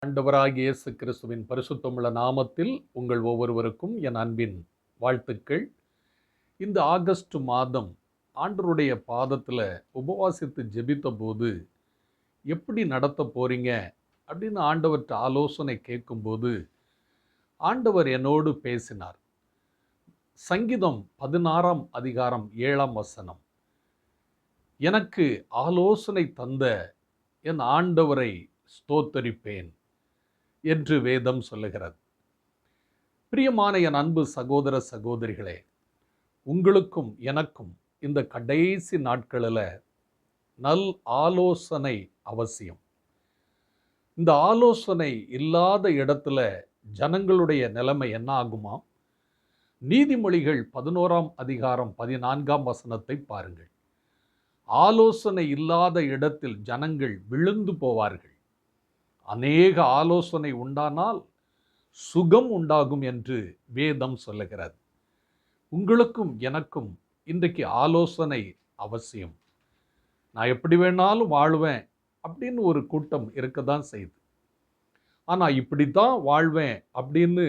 ஆண்டவராகிய இயேசு கிறிஸ்துவின் பரிசுத்தமுள்ள நாமத்தில் உங்கள் ஒவ்வொருவருக்கும் என் அன்பின் வாழ்த்துக்கள். இந்த ஆகஸ்ட் மாதம் ஆண்டவருடைய பாதத்தில் உபவாசித்து ஜெபித்த போது எப்படி நடத்த போறீங்க அப்படின்னு ஆண்டவர்கிட்ட ஆலோசனை கேட்கும்போது ஆண்டவர் என்னோடு பேசினார். சங்கீதம் 16ஆம் அதிகாரம் 7ஆம் வசனம், எனக்கு ஆலோசனை தந்த என் ஆண்டவரை ஸ்தோத்தரிப்பேன் என்று வேதம் சொல்லுகிறது. பிரியமான என் அன்பு சகோதர சகோதரிகளே, உங்களுக்கும் எனக்கும் இந்த கடைசி நாட்களில் நல் ஆலோசனை அவசியம். இந்த ஆலோசனை இல்லாத இடத்துல ஜனங்களுடைய நிலைமை என்ன ஆகுமா? நீதிமொழிகள் 11ஆம் அதிகாரம் 14ஆம் வசனத்தை பாருங்கள். ஆலோசனை இல்லாத இடத்தில் ஜனங்கள் விழுந்து போவார்கள். அநேக ஆலோசனை உண்டானால் சுகம் உண்டாகும் என்று வேதம் சொல்லுகிறது. உங்களுக்கும் எனக்கும் இன்றைக்கு ஆலோசனை அவசியம். நான் எப்படி வேணாலும் வாழ்வேன் அப்படின்னு ஒரு கூட்டம் இருக்க தான் செய்யுது. ஆனால் இப்படி தான் வாழ்வேன் அப்படின்னு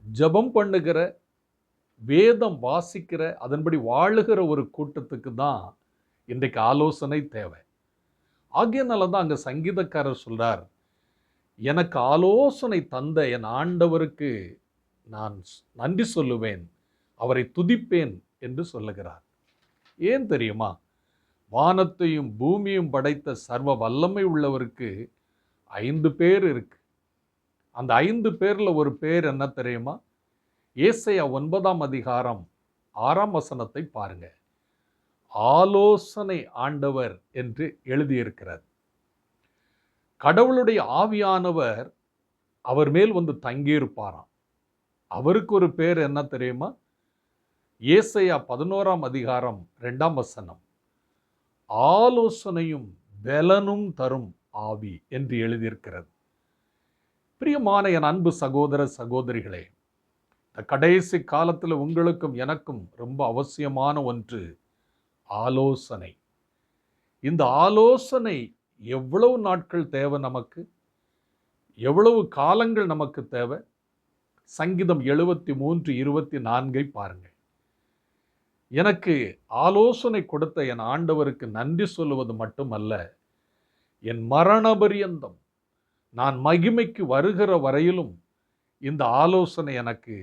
ஜெபம் பண்ணுகிற, வேதம் வாசிக்கிற, அதன்படி வாழுகிற ஒரு கூட்டத்துக்கு தான் இன்றைக்கு ஆலோசனை தேவை. ஆகையனால தான் அங்கே சங்கீதக்காரர் சொல்றார், எனக்கு ஆலோசனை தந்த என் ஆண்டவருக்கு நான் நன்றி சொல்லுவேன், அவரை துதிப்பேன் என்று சொல்லுகிறார். ஏன் தெரியுமா? வானத்தையும் பூமியும் படைத்த சர்வ வல்லமை உள்ளவருக்கு 5 பேர் இருக்கு. அந்த 5 பேர்ல ஒரு பேர் என்ன தெரியுமா? ஏசாயா 9ஆம் அதிகாரம் 6ஆம் வசனத்தை பாருங்க. ஆலோசனை ஆண்டவர் என்று எழுதியிருக்கிறது. கடவுளுடைய ஆவியானவர் அவர் மேல் வந்து தங்கியிருப்பாராம். அவருக்கு ஒரு பேர் என்ன தெரியுமா? ஏசாயா 11ஆம் அதிகாரம் 2ஆம் வசனம், ஆலோசனையும் பலனும் தரும் ஆவி என்று எழுதியிருக்கிறது. பிரியமான என் அன்பு சகோதர சகோதரிகளே, இந்த கடைசி காலத்தில் உங்களுக்கும் எனக்கும் ரொம்ப அவசியமான ஒன்று ஆலோசனை. இந்த ஆலோசனை எவ்வளவு நாட்கள் தேவை நமக்கு? எவ்வளவு காலங்கள் நமக்கு தேவை? சங்கீதம் 73:24 பாருங்கள். எனக்கு ஆலோசனை கொடுத்த என் ஆண்டவருக்கு நன்றி சொல்லுவது மட்டுமல்ல, என் மரண பரியந்தம் நான் மகிமைக்கு வருகிற வரையிலும் இந்த ஆலோசனை எனக்கு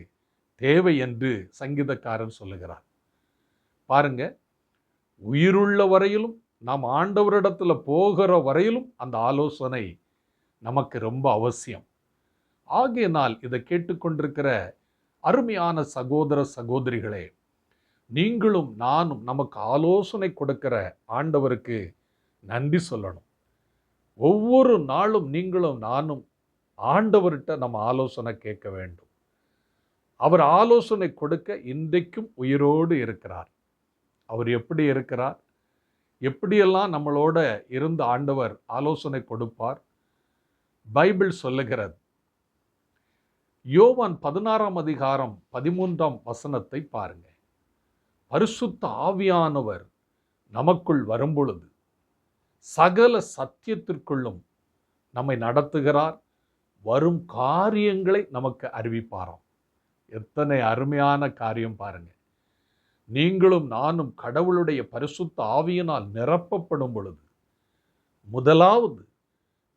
தேவை என்று சங்கீதக்காரன் சொல்லுகிறார். பாருங்க, உயிருள்ள வரையிலும், நாம் ஆண்டவரிடத்துல போகிற வரையிலும் அந்த ஆலோசனை நமக்கு ரொம்ப அவசியம். ஆகையினால் இதை கேட்டுக்கொண்டிருக்கிற அருமையான சகோதர சகோதரிகளே, நீங்களும் நானும் நமக்கு ஆலோசனை கொடுக்கிற ஆண்டவருக்கு நன்றி சொல்லணும். ஒவ்வொரு நாளும் நீங்களும் நானும் ஆண்டவர்கிட்ட நம்ம ஆலோசனை கேட்க வேண்டும். அவர் ஆலோசனை கொடுக்க இன்றைக்கும் உயிரோடு இருக்கிறார். அவர் எப்படி இருக்கிறார்? எப்படியெல்லாம் நம்மளோட இருந்து ஆண்டவர் ஆலோசனை கொடுப்பார்? பைபிள் சொல்லுகிறது. யோவான் 16ஆம் அதிகாரம் 13ஆம் வசனத்தை பாருங்க. பரிசுத்த ஆவியானவர் நமக்குள் வரும்பொழுது சகல சத்தியத்திற்குள்ளும் நம்மை நடத்துகிறார், வரும் காரியங்களை நமக்கு அறிவிப்பாராம். எத்தனை அருமையான காரியம் பாருங்க. நீங்களும் நானும் கடவுளுடைய பரிசுத்த ஆவியினால் நிரப்பப்படும் பொழுது முதலாவது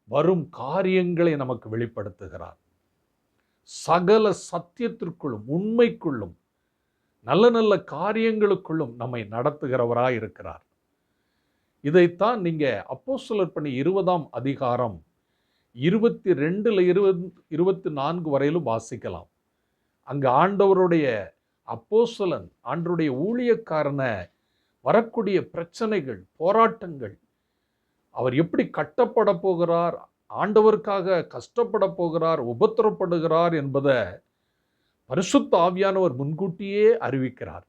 வரும் காரியங்களை நமக்கு வெளிப்படுத்துகிறார். சகல சத்தியத்திற்குள்ளும், உண்மைக்குள்ளும், நல்ல நல்ல காரியங்களுக்குள்ளும் நம்மை நடத்துகிறவராய் இருக்கிறார். இதைத்தான் நீங்க அப்போஸ்தலர் பணி 20ஆம் அதிகாரம் 22-24 வரையிலும் வாசிக்கலாம். அங்கு ஆண்டவருடைய அப்போஸ்தலன், ஆண்டவருடைய ஊழியக்காரனை வரக்கூடிய பிரச்சனைகள், போராட்டங்கள், அவர் எப்படி கட்டப்பட போகிறார், ஆண்டவருக்காக கஷ்டப்பட போகிறார், உபத்திரப்படுகிறார் என்பதை பரிசுத்த ஆவியானவர் முன்கூட்டியே அறிவிக்கிறார்.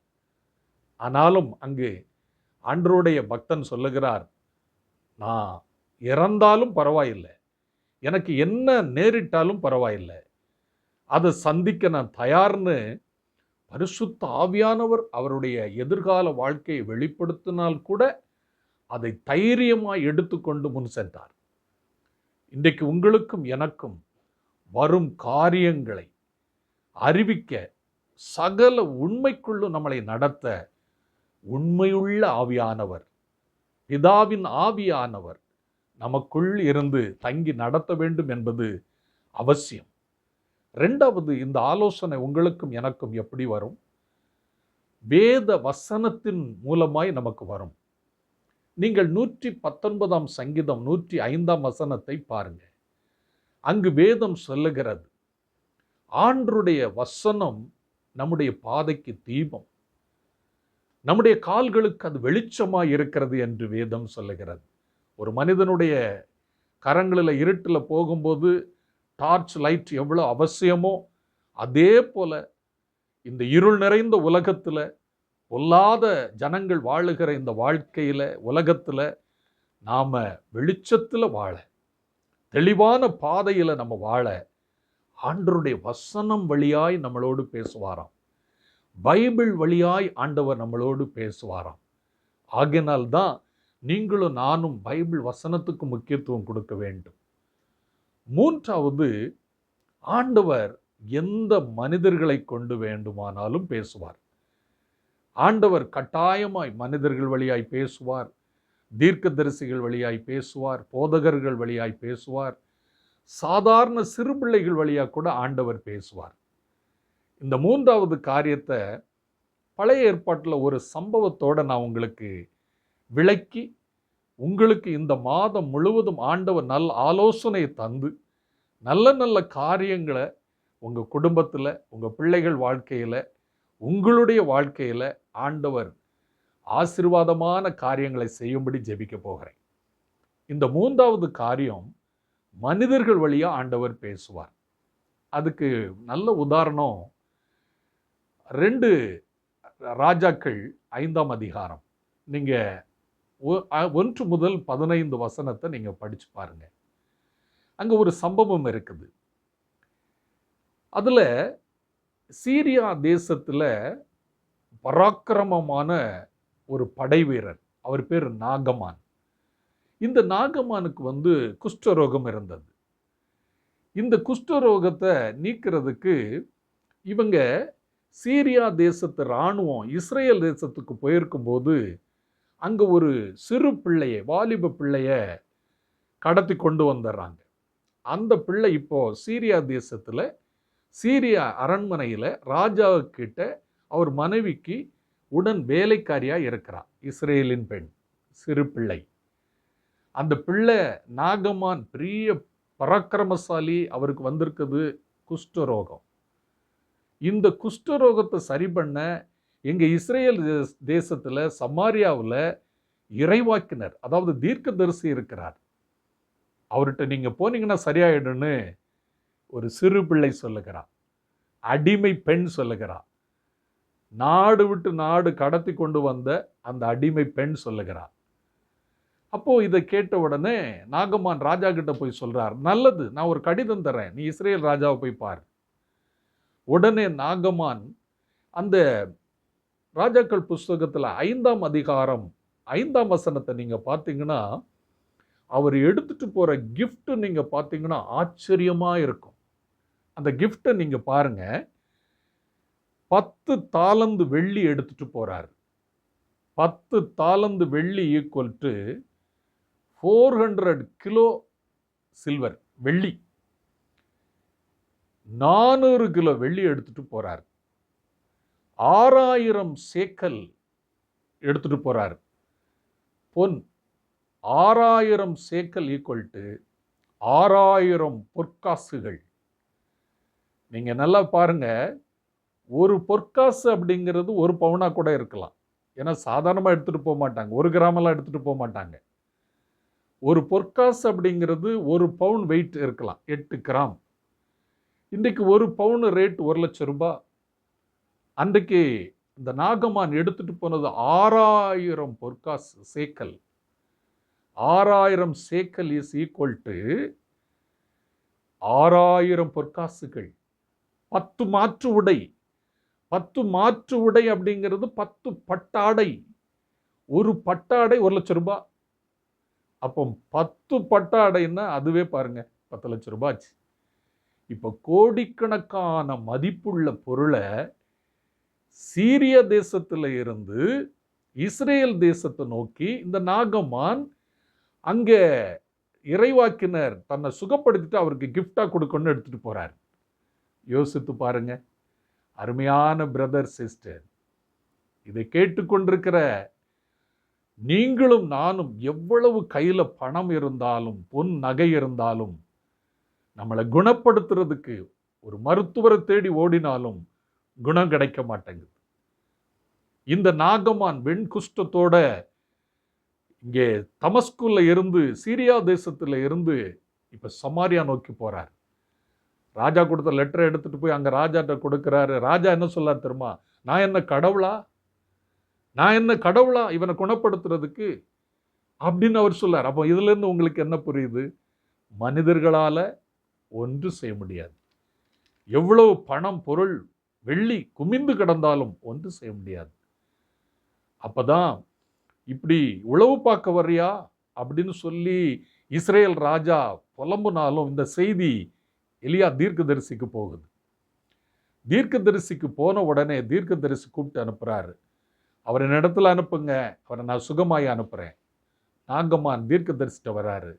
ஆனாலும் அங்கு ஆண்டவருடைய பக்தன் சொல்லுகிறார், நான் இறந்தாலும் பரவாயில்லை, எனக்கு என்ன நேரிட்டாலும் பரவாயில்லை, அதை சந்திக்க நான் தயார்னு பரிசுத்த ஆவியானவர் அவருடைய எதிர்கால வாழ்க்கையை வெளிப்படுத்தினால் கூட அதை தைரியமாய் எடுத்துக்கொண்டு முன் சென்றார். இன்றைக்கு உங்களுக்கும் எனக்கும் வரும் காரியங்களை அறிவிக்க, சகல உண்மைக்குள்ளும் நம்மளை நடத்த உண்மையுள்ள ஆவியானவர், பிதாவின் ஆவியானவர் நமக்குள் இருந்து தங்கி நடத்த வேண்டும் என்பது அவசியம். இரண்டாவது, இந்த ஆலோசனை உங்களுக்கும் எனக்கும் எப்படி வரும்? வேத வசனத்தின் மூலமாய் நமக்கு வரும். நீங்கள் 119 சங்கீதம் 105 வசனத்தை பாருங்க. அங்கு வேதம் சொல்லுகிறது, ஆண்டவருடைய வசனம் நம்முடைய பாதைக்கு தீபம், நம்முடைய கால்களுக்கு அது வெளிச்சமாய் இருக்கிறது என்று வேதம் சொல்லுகிறது. ஒரு மனிதனுடைய கரங்களில் இருட்டில் போகும்போது டார்ச் லைட் எவ்வளோ அவசியமோ, அதே போல இந்த இருள் நிறைந்த உலகத்தில், பொல்லாத ஜனங்கள் வாழுகிற இந்த வாழ்க்கையில், உலகத்தில் நாம் வெளிச்சத்தில் வாழ, தெளிவான பாதையில் நம்ம வாழ ஆண்டவருடைய வசனம் வழியாய் நம்மளோடு பேசுவாராம். பைபிள் வழியாய் ஆண்டவர் நம்மளோடு பேசுவாராம். ஆகையினால்தான் நீங்களும் நானும் பைபிள் வசனத்துக்கு முக்கியத்துவம் கொடுக்க வேண்டும். மூன்றாவது, ஆண்டவர் எந்த மனிதர்களை கொண்டு வேண்டுமானாலும் பேசுவார். ஆண்டவர் கட்டாயமாய் மனிதர்கள் வழியாய் பேசுவார், தீர்க்கதரிசிகள் வழியாய் பேசுவார், போதகர்கள் வழியாய் பேசுவார், சாதாரண சிறு பிள்ளைகள் வழியாக கூட ஆண்டவர் பேசுவார். இந்த மூன்றாவது காரியத்தை பழைய ஏற்பாட்டில் ஒரு சம்பவத்தோடு நான் உங்களுக்கு விளக்கி, உங்களுக்கு இந்த மாதம் முழுவதும் ஆண்டவர் நல்ல ஆலோசனை தந்து, நல்ல நல்ல காரியங்களை உங்கள் குடும்பத்தில், உங்கள் பிள்ளைகள் வாழ்க்கையில், உங்களுடைய வாழ்க்கையில் ஆண்டவர் ஆசீர்வாதமான காரியங்களை செய்யும்படி ஜெபிக்க போகிறேன். இந்த மூன்றாவது காரியம், மனிதர்கள் வழியாக ஆண்டவர் பேசுவார். அதுக்கு நல்ல உதாரணம் 2 ராஜாக்கள் 5ஆம் அதிகாரம். நீங்கள் 1 முதல் 15 வசனத்தை நீங்கள் படித்து பாருங்க. அங்கே ஒரு சம்பவம் இருக்குது. அதில் சீரியா தேசத்தில் பராக்கிரமமான ஒரு படை வீரர், அவர் பேர் நாகமான். இந்த நாகமானுக்கு குஷ்டரோகம் இருந்தது. இந்த குஷ்டரோகத்தை நீக்கிறதுக்கு இவங்க சீரியா தேசத்து இராணுவம் இஸ்ரேல் தேசத்துக்கு போயிருக்கும்போது அங்கே ஒரு சிறு பிள்ளையை, வாலிப பிள்ளைய கடத்தி கொண்டு வந்துடுறாங்க. அந்த பிள்ளை இப்போ சீரியா தேசத்தில், சீரியா அரண்மனையில் ராஜாவுக்கிட்ட அவர் மனைவிக்கு உடன் வேலைக்காரியாக இருக்கிறார். இஸ்ரேலின் பெண், சிறு பிள்ளை. அந்த பிள்ளை நாகமான் பெரிய பராக்கிரமசாலி, அவருக்கு வந்திருக்குது குஷ்டரோகம். இந்த குஷ்டரோகத்தை சரி பண்ண எங்கள் இஸ்ரேல் தேசத்தில் சமாரியாவில் இறைவாக்கினர், அதாவது தீர்க்கதரிசி இருக்கிறார். அவர்கிட்ட நீங்கள் போனீங்கன்னா சரியாயிடுன்னு ஒரு சிறு பிள்ளை சொல்லுகிறார். அடிமை பெண் சொல்லுகிறார். நாடு விட்டு நாடு கடத்தி கொண்டு வந்த அந்த அடிமை பெண் சொல்லுகிறார். அப்போது இதை கேட்ட உடனே நாகமான் ராஜா கிட்ட போய் சொல்கிறார், நல்லது, நான் ஒரு கடிதம் தரேன், நீ இஸ்ரேல் ராஜாவை போய் பார். உடனே நாகமான் அந்த ராஜாக்கள் புஸ்தகத்தில் 5ஆம் அதிகாரம் 5ஆம் வசனத்தை நீங்கள் பார்த்தீங்கன்னா, அவர் எடுத்துகிட்டு போகிற கிஃப்ட் நீங்கள் பார்த்தீங்கன்னா ஆச்சரியமாக இருக்கும். அந்த கிஃப்டை நீங்கள் பாருங்கள். 10 தாலந்து வெள்ளி எடுத்துகிட்டு போகிறார். 10 தாலந்து வெள்ளி ஈக்குவல் டு 400 கிலோ சில்வர், வெள்ளி. 400 கிலோ வெள்ளி எடுத்துகிட்டு போகிறார். 6000 சேக்கல் எடுத்துகிட்டு போகிறார் பொன். 6000 சேக்கல் ஈக்குவல் டு 6000 பொற்காசுகள். நீங்கள் நல்லா பாருங்கள், ஒரு பொற்காசு அப்படிங்கிறது 1 பவுனா கூட இருக்கலாம். ஏன்னா சாதாரணமாக எடுத்துகிட்டு போக மாட்டாங்க, 1 கிராமெல்லாம் எடுத்துகிட்டு போக மாட்டாங்க. ஒரு பொற்காசு அப்படிங்கிறது 1 பவுன் வெயிட் இருக்கலாம், 8 கிராம். இன்றைக்கு 1 பவுன் ரேட் 1 லட்சம் ரூபாய். அன்றைக்கு இந்த நாகமான் எடுத்துகிட்டு போனது 6000 பொற்காசு சேக்கல். 6000 சேக்கல் இஸ் ஈக்குவல் டு 6000 பொற்காசுகள். 10 மாற்று உடை. 10 மாற்று உடை அப்படிங்கிறது 10 பட்டாடை. ஒரு பட்டாடை 1 லட்சம் ரூபாய். அப்போ 10 பட்டாடைன்னா அதுவே பாருங்க 10 லட்சம் ரூபாய் ஆச்சு. இப்போ கோடிக்கணக்கான மதிப்புள்ள பொருளை சீரிய தேசத்துல இருந்து இஸ்ரேல் தேசத்தை நோக்கி இந்த நாகமான் அங்கே இறைவாக்கினர் தன்னை சுகப்படுத்திட்டு அவருக்கு கிஃப்டா கொடுக்கணும்னு எடுத்துட்டு போறார். யோசித்து பாருங்க அருமையான பிரதர் சிஸ்டர், இதை கேட்டுக்கொண்டிருக்கிற நீங்களும் நானும் எவ்வளவு கையில பணம் இருந்தாலும் பொன் நகை இருந்தாலும் நம்மளை குணப்படுத்துறதுக்கு ஒரு மருத்துவரை தேடி ஓடினாலும் குணம் கிடைக்க மாட்டேங்குது. இந்த நாகமான் வெண்குஷ்டத்தோட இங்கே தமஸ்குல இருந்து சீரியா தேசத்துல இருந்து இப்ப சமாரியா நோக்கி போறார். ராஜா கொடுத்த லெட்டரை எடுத்துட்டு போய் அங்க ராஜாட்ட கொடுக்கிறாரு. ராஜா என்ன சொல்லார் தெரியுமா? நான் என்ன கடவுளா இவனை குணப்படுத்துறதுக்கு அப்படின்னு அவர் சொல்லார். அப்போ இதுல இருந்து உங்களுக்கு என்ன புரியுது? மனிதர்களால ஒன்று செய்ய முடியாது. எவ்வளவு பணம் பொருள் வெள்ளி குமிந்து கிடந்தாலும் ஒன்று செய்ய முடியாது. அப்பதான் இப்படி உளவு பார்க்க வர்றியா அப்படின்னு சொல்லி இஸ்ரேல் ராஜா புலம்புனாலும் இந்த செய்தி எலியா தீர்க்கதரிசிக்கு போகுது. தீர்க்கதரிசிக்கு போன உடனே தீர்க்கதரிசி கூப்பிட்டு அனுப்புறாரு. அவர் என்னிடத்துல அனுப்புங்க, அவரை நான் சுகமாய் அனுப்புறேன். நாகமான் தீர்க்கதரிசிட்ட வர்றாரு.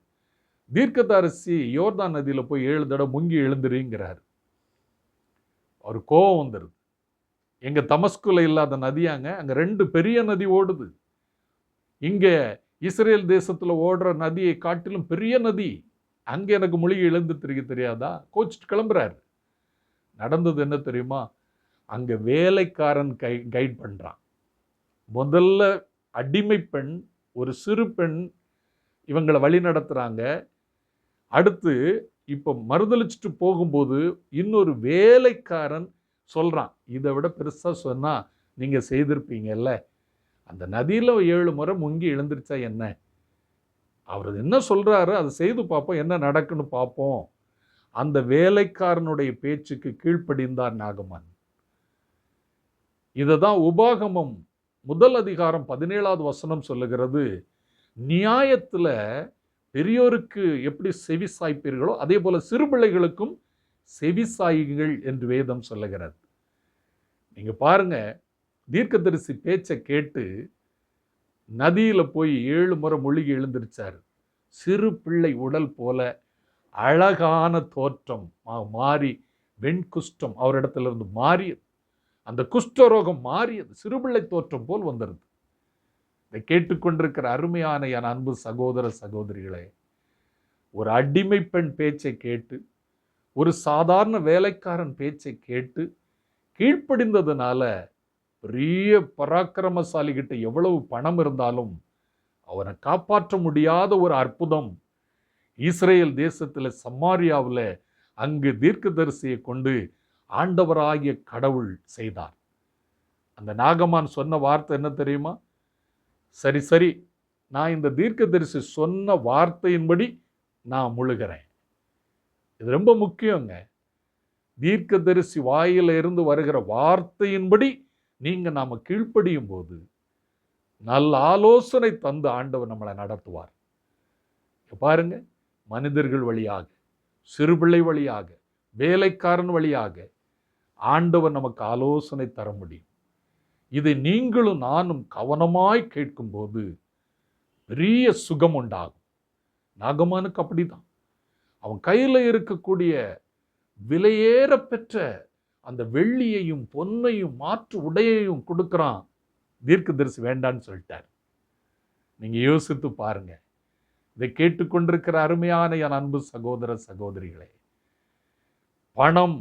தீர்க்கதரிசி யோர்தான் நதியில போய் 7 தடவை முங்கி எழுந்துருங்கிறார். அவர் கோபம் வந்துடுது. எங்க தமஸ்குல இல்லாத நதியாங்க, அங்க 2 பெரிய நதி ஓடுது. இங்க இஸ்ரேல் தேசத்துல ஓடுற நதியை காட்டிலும் பெரிய நதி, அங்க எனக்கு மொழியை எழுந்து தெரியாதா? கோச்சிட்டு கிளம்புறாரு. நடந்தது என்ன தெரியுமா? அங்க வேலைக்காரன் கைட் பண்றான். முதல்ல அடிமை பெண், ஒரு சிறு பெண் இவங்களை வழி நடத்துறாங்க. அடுத்து இப்போ மறுதளிச்சுட்டு போகும்போது இன்னொரு வேலைக்காரன் சொல்றான், இதை விட பெருசா சொன்னா நீங்க செய்திருப்பீங்கல்ல, அந்த நதியில 7 முறை முங்கி எழுந்திருச்சா என்ன? அவர் என்ன சொல்றாரு அதை செய்து பார்ப்போம், என்ன நடக்குன்னு பார்ப்போம். அந்த வேலைக்காரனுடைய பேச்சுக்கு கீழ்ப்படிந்தார் நாகமான். இததான் உபாகமம் 1 அதிகாரம் 17வது வசனம் சொல்லுகிறது. நியாயத்துல பெரியோருக்கு எப்படி செவி சாய்ப்பீர்களோ அதே போல சிறு பிள்ளைகளுக்கும் செவி சாயுங்கள் என்று வேதம் சொல்லுகிறது. நீங்க பாருங்க, தீர்க்கதரிசி பேச்சை கேட்டு நதியில போய் 7 முறை மூழ்கி எழுந்திருச்சார். சிறு பிள்ளை உடல் போல அழகான தோற்றம் மாறி வெண்குஷ்டம் அவரிடத்திலிருந்து மாறியது. அந்த குஷ்டரோகம் மாறியது, சிறுபிள்ளை தோற்றம் போல் வந்துருது. இதை கேட்டுக்கொண்டிருக்கிற அருமையான என் அன்பு சகோதர சகோதரிகளே, ஒரு அடிமை பெண் பேச்சை கேட்டு, ஒரு சாதாரண வேலைக்காரன் பேச்சை கேட்டு கீழ்ப்படிந்ததுனால பெரிய பராக்கிரமசாலி கிட்ட எவ்வளவு பணம் இருந்தாலும் அவனை காப்பாற்ற முடியாத ஒரு அற்புதம் இஸ்ரேல் தேசத்துல சமாரியாவில் அங்கு தீர்க்கதரிசியை கொண்டு ஆண்டவராகிய கடவுள் செய்தார். அந்த நாகமான் சொன்ன வார்த்தை என்ன தெரியுமா? சரி, நான் இந்த தீர்க்கதரிசி சொன்ன வார்த்தையின்படி நான் முழுகிறேன். இது ரொம்ப முக்கியங்க. தீர்க்கதரிசி வாயில இருந்து வருகிற வார்த்தையின்படி நாம கீழ்ப்படியும் போது நல்ல ஆலோசனை தந்து ஆண்டவர் நம்மளை நடத்துவார். பாருங்க, மனிதர்கள் வழியாக, சிறுபிள்ளை வழியாக, வேலைக்காரன் வழியாக ஆண்டவர் நமக்கு ஆலோசனை தர முடியும். இதை நீங்களும் நானும் கவனமாய் கேட்கும்போது பெரிய சுகம் உண்டாகும். நாகமானுக்கு அப்படிதான். அவன் கையில் இருக்கக்கூடிய விலையேற பெற்ற அந்த வெள்ளியையும் பொன்னையும் மாற்று உடையையும் கொடுக்குறான். தீர்க்கதரிசி வேண்டான்னு சொல்லிட்டார். நீங்க யோசித்து பாருங்க. இதை கேட்டுக்கொண்டிருக்கிற அருமையான என் அன்பு சகோதர சகோதரிகளே, பணம்,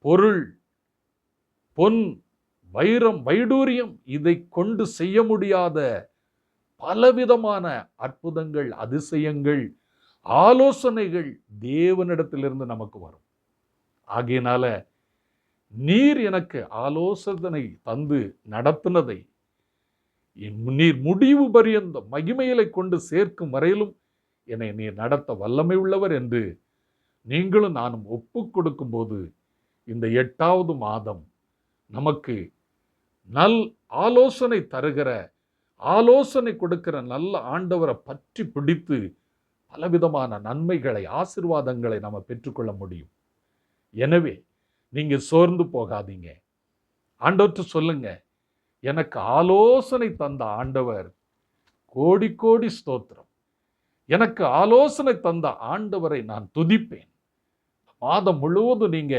பொருள், பொன், வைரம், வைடூரியம் இதை கொண்டு செய்ய முடியாத பலவிதமான அற்புதங்கள், அதிசயங்கள், ஆலோசனைகள் தேவனிடத்திலிருந்து நமக்கு வரும். ஆகையினால நீர் எனக்கு ஆலோசனை தந்து நடத்தினதை நீர் முடிவு பரியந்த மகிமையிலை கொண்டு சேர்க்கும் வரையிலும் என்னை நீர் நடத்த வல்லமை உள்ளவர் என்று நீங்களும் நானும் ஒப்பு கொடுக்கும் போது இந்த 8வது மாதம் நமக்கு நல் ஆலோசனை தருகிற ஆலோசனை கொடுக்கிற நல்ல ஆண்டவரை பற்றி பிடித்து பலவிதமான நன்மைகளை, ஆசீர்வாதங்களை நம்ம பெற்றுக்கொள்ள முடியும். எனவே நீங்க சோர்ந்து போகாதீங்க. ஆண்டவர்கிட்ட சொல்லுங்க, எனக்கு ஆலோசனை தந்த ஆண்டவர் கோடி கோடி ஸ்தோத்திரம். எனக்கு ஆலோசனை தந்த ஆண்டவரை நான் துதிப்பேன். மாதம் முழுவதும் நீங்க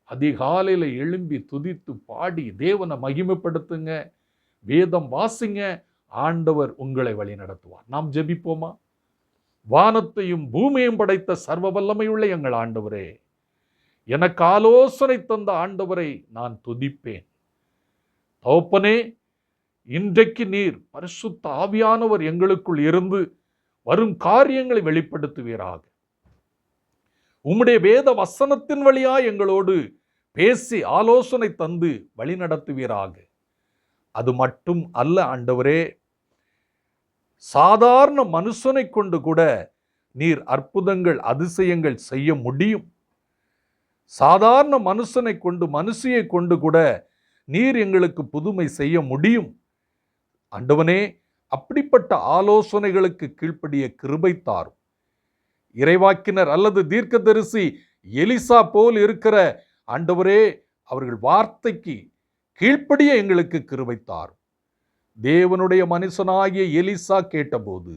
அதிகாலையில் எழும்பி துதித்து பாடி தேவனை மகிமைப்படுத்துங்க, வேதம் வாசிங்க. ஆண்டவர் உங்களை வழி நடத்துவார். நாம் ஜெபிப்போமா? வானத்தையும் பூமியையும் படைத்த சர்வ வல்லமையுள்ள எங்கள் ஆண்டவரே, எனக்கு ஆலோசனை தந்த ஆண்டவரை நான் துதிப்பேன். தகப்பனே, இன்றைக்கு நீர் பரிசுத்த ஆவியானவர் எங்களுக்குள் இருந்து வரும் காரியங்களை வெளிப்படுத்துவீராக. உம்முடைய வேத வசனத்தின் வழியா எங்களோடு பேசி ஆலோசனை தந்து வழி நடத்துவீராக. அது மட்டும் அல்ல ஆண்டவரே, சாதாரண மனுஷனை கொண்டு கூட நீர் அற்புதங்கள், அதிசயங்கள் செய்ய முடியும். சாதாரண மனுஷனை கொண்டு, மனுஷியை கொண்டு கூட நீர் எங்களுக்கு புதுமை செய்ய முடியும். ஆண்டவனே, அப்படிப்பட்ட ஆலோசனைகளுக்கு கீழ்ப்படிய கிருபை தாரும். இறைவாக்கினர் அல்லது தீர்க்கதரிசி எலிசா போல் இருக்கிற ஆண்டவரே, அவர்கள் வார்த்தைக்கு கீழ்ப்படிய எங்களுக்கு கிருபை தாரும். தேவனுடைய மனுஷனாகிய எலிசா கேட்டபோது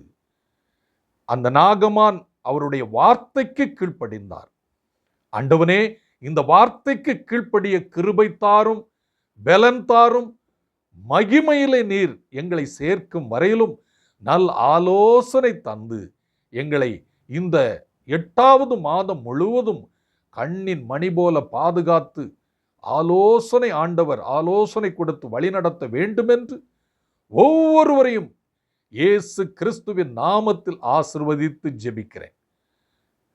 அந்த நாகமான் அவருடைய வார்த்தைக்கு கீழ்ப்படிந்தார். ஆண்டவனே, இந்த வார்த்தைக்கு கீழ்ப்படிய கிருபை தாரும், பலன் தாரும். மகிமையிலே நீர் எங்களை சேர்க்கும் வரையிலும் நல் ஆலோசனை தந்து எங்களை இந்த 8வது மாதம் முழுவதும் கண்ணின் மணி போல பாதுகாத்து ஆலோசனை ஆண்டவர் ஆலோசனை கொடுத்து வழிநடத்த வேண்டுமென்று ஒவ்வொருவரையும் இயேசு கிறிஸ்துவின் நாமத்தில் ஆசீர்வதித்து ஜெபிக்கிறேன்.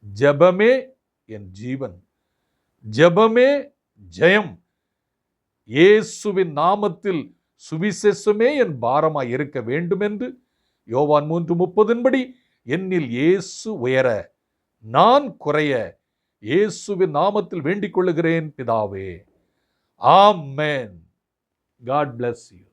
ஜெபமே என் ஜீவன், ஜெபமே ஜெயம். இயேசுவின் நாமத்தில் சுவிசேஷமே என் பாரமாய் இருக்க வேண்டும் என்று யோவான் 3:30 என்னில் இயேசு உயர நான் குறைய இயேசுவின் நாமத்தில் வேண்டிக் கொள்ளுகிறேன் பிதாவே. ஆமென். God bless you.